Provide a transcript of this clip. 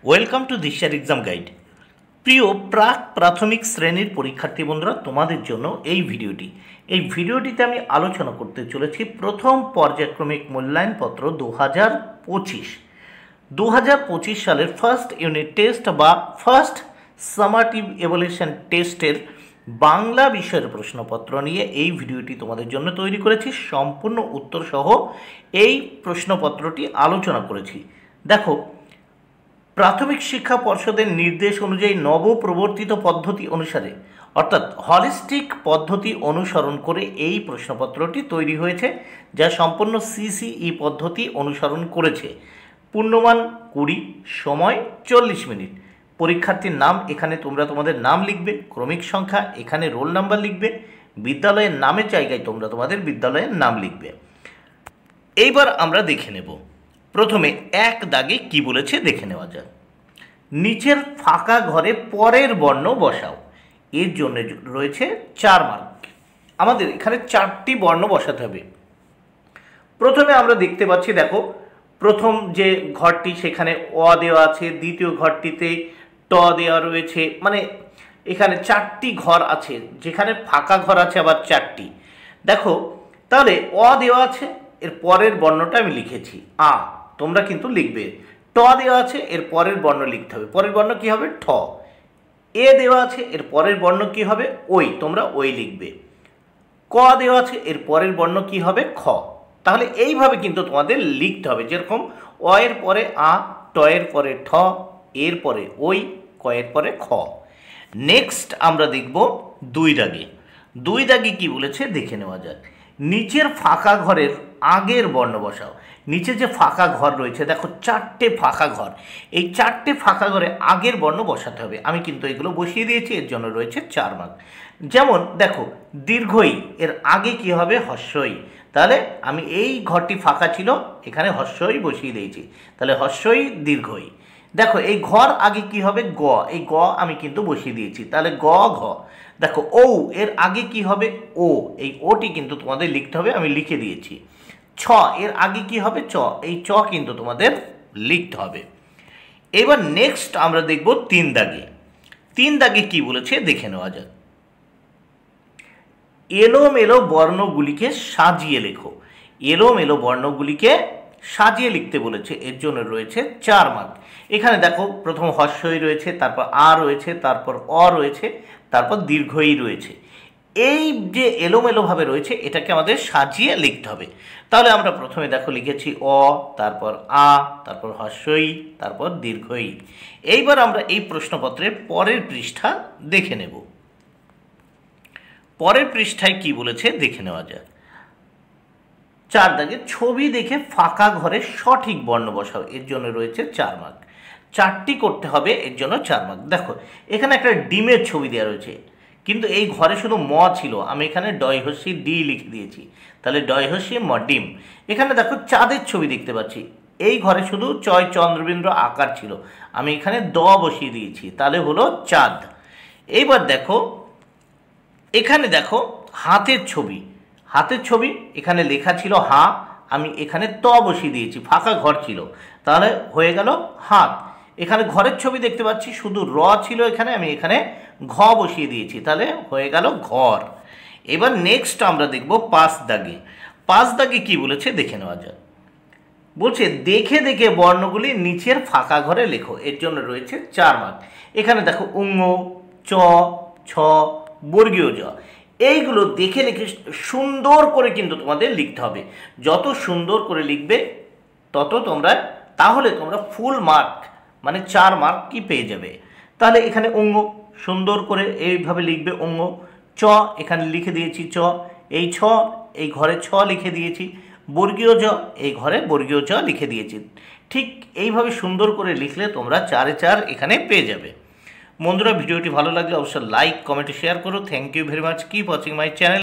Welcome to দিশার exam guide. প্রিয় প্রাক প্রাথমিক শ্রেণীর পরীক্ষার্থী বন্ধুরা, তোমাদের জন্য এই ভিডিওটিতে আমি আলোচনা করতে চলেছি প্রথম পর্যায়ক্রমিক মূল্যায়নপত্র 2025 সালের ফার্স্ট ইউনিট টেস্ট বা ফার্স্ট সামাটিভ ইভ্যালুয়েশন টেস্টের বাংলা বিষয়ের প্রশ্নপত্র নিয়ে এই ভিডিওটি তোমাদের জন্য তৈরি করেছি। সম্পূর্ণ উত্তর সহ এই প্রশ্নপত্রটি আলোচনা করেছি। দেখো, প্রাথমিক শিক্ষা পর্ষদের নির্দেশ অনুযায়ী নবপ্রবর্তিত পদ্ধতি অনুসারে অর্থাৎ হলিস্টিক পদ্ধতি অনুসরণ করে এই প্রশ্নপত্রটি তৈরি হয়েছে, যা সম্পূর্ণ সিসিই পদ্ধতি অনুসরণ করেছে। পূর্ণমান 20, সময় 40 মিনিট। পরীক্ষার্থীর নাম এখানে তোমরা তোমাদের নাম লিখবে, ক্রমিক সংখ্যা এখানে রোল নাম্বার লিখবে, বিদ্যালয়ের নামের জায়গায় তোমরা তোমাদের বিদ্যালয়ের নাম লিখবে। এইবার আমরা দেখে নেব প্রথমে এক দাগে কি বলেছে দেখে নেওয়া যাক। নিচের ফাঁকা ঘরে পরের বর্ণ বসাও। এর জন্য রয়েছে 4 মার্ক। আমাদের এখানে 4টি বর্ণ বসাতে হবে। প্রথমে আমরা দেখতে পাচ্ছি, দেখো প্রথম যে ঘরটি সেখানে অ দেওয়া আছে, দ্বিতীয় ঘরটিতে ট দেওয়া রয়েছে, মানে এখানে 4টি ঘর আছে, যেখানে ফাঁকা ঘর আছে আবার 4টি। দেখো তাহলে অ দেওয়া আছে, এর পরের বর্ণটা আমি লিখেছি আ, তোমরা কিন্তু লিখবে। ট দেওয়া আছে, এর পরের বর্ণ লিখতে হবে, পরের বর্ণ কি হবে ঠ। এ দেওয়া আছে, এর পরের বর্ণ কি হবে ওই, তোমরা ওই লিখবে। ক দেওয়া আছে, এর পরের বর্ণ কি হবে খ। তাহলে এইভাবে কিন্তু তোমাদের লিখতে হবে, যেরকম অ এর পরে আ, ট এর পরে ঠ, এর পরে ওই, ক এর পরে খ। নেক্সট আমরা দেখব 2 দাগে। 2 দাগে কি বলেছে দেখে নেওয়া যাক। নিচের ফাঁকা ঘরের আগের বর্ণ বসাও। নিচে যে ফাঁকা ঘর রয়েছে, দেখো 4টে ফাঁকা ঘর, এই 4টে ফাঁকা ঘরে আগের বর্ণ বসাতে হবে। আমি কিন্তু এগুলো বসিয়ে দিয়েছি, এর জন্য রয়েছে 4 মার্ক। যেমন দেখো দীর্ঘই, এর আগে কি হবে হস্যই, তাহলে আমি এই ঘরটি ফাঁকা ছিল, এখানে হস্যই বসিয়ে দিয়েছি, তাহলে হস্যই দীর্ঘই। দেখো এই ঘর আগে কি হবে গ, এই গ আমি কিন্তু বসিয়ে দিয়েছি, তাহলে গ ঘ। দেখো ও, এর আগে কি হবে ও, এই ওটি কিন্তু তোমাদের লিখতে হবে, আমি লিখে দিয়েছি। ছ, এর আগে কি হবে চ, এই চ কিন্তু তোমাদের লিখতে হবে। এবার নেক্সট আমরা দেখব 3 দাগে। 3 দাগে কি বলেছে দেখে নেওয়া যাক। এলোমেলো বর্ণগুলিকে সাজিয়ে লেখো। এলোমেলো বর্ণগুলিকে সাজিয়ে লিখতে বলেছে, এর জন্য রয়েছে 4 মার্ক। এখানে দেখো প্রথম হস্যই রয়েছে, তারপর আ রয়েছে, তারপর অ রয়েছে, তারপর দীর্ঘই রয়েছে। এই যে এলোমেলোভাবে রয়েছে এটাকে আমাদের সাজিয়ে লিখতে হবে। তাহলে আমরা প্রথমে দেখো লিখেছি অ, তারপর আ, তারপর হস্যই, তারপর দীর্ঘই। এইবার আমরা এই প্রশ্নপত্রের পরের পৃষ্ঠা দেখে নেব। পরের পৃষ্ঠায় কি বলেছে দেখে নেওয়া যাক। 4 দাগে ছবি দেখে ফাঁকা ঘরে সঠিক বর্ণ বসাও, এর জন্য রয়েছে 4 মার্ক। 4টি করতে হবে, এর জন্য 4 মার্ক। দেখো এখানে একটা ডিমের ছবি দেওয়া রয়েছে, কিন্তু এই ঘরে শুধু ম ছিল, আমি এখানে ডয় হস্যি ডি লিখে দিয়েছি, তাহলে ডয় হস্যি ম ডিম। এখানে দেখো চাঁদের ছবি দেখতে পাচ্ছি, এই ঘরে শুধু চয় চন্দ্রবিন্দু আকার ছিল, আমি এখানে দ বসিয়ে দিয়েছি, তাহলে হলো চাঁদ। এইবার দেখো এখানে দেখো হাতের ছবি, হাতের ছবি এখানে লেখা ছিল হা, আমি এখানে ত বসিয়ে দিয়েছি, ফাঁকা ঘর ছিল, তাহলে হয়ে গেল হাত। এখানে ঘরের ছবি দেখতে পাচ্ছি, শুধু র ছিল এখানে, আমি এখানে ঘ বসিয়ে দিয়েছি, তাহলে হয়ে গেল ঘর। এবার নেক্সট আমরা দেখব 5 দাগে। 5 দাগে কি বলেছে দেখে নেওয়া যাক। বলছে দেখে দেখে বর্ণগুলি নিচের ফাঁকা ঘরে লেখো, এর জন্য রয়েছে 4 মার্ক। এখানে দেখো উঙ্গ, চ, ছ, বর্গীয় জ, এইগুলো দেখে লিখে সুন্দর করে কিন্তু তোমাদের লিখতে হবে। যত সুন্দর করে লিখবে তত তোমরা, তাহলে তোমরা ফুল মার্ক মানে 4 মার্ক কি পেয়ে যাবে। তাহলে এখানে অঙ্গ সুন্দর করে এইভাবে লিখবে অঙ্গ। চ এখানে লিখে দিয়েছি চ, এই ছ এই ঘরে ছ লিখে দিয়েছি। বর্গীয় জ এই ঘরে বর্গীয় জ লিখে দিয়েছি। ঠিক এইভাবে সুন্দর করে লিখলে তোমরা 4-এ 4 এখানে পেয়ে যাবে। বন্ধুরা, ভিডিওটি ভালো লাগলে অবশ্যই লাইক, কমেন্ট, শেয়ার করো। Thank you very much. Keep watching my channel.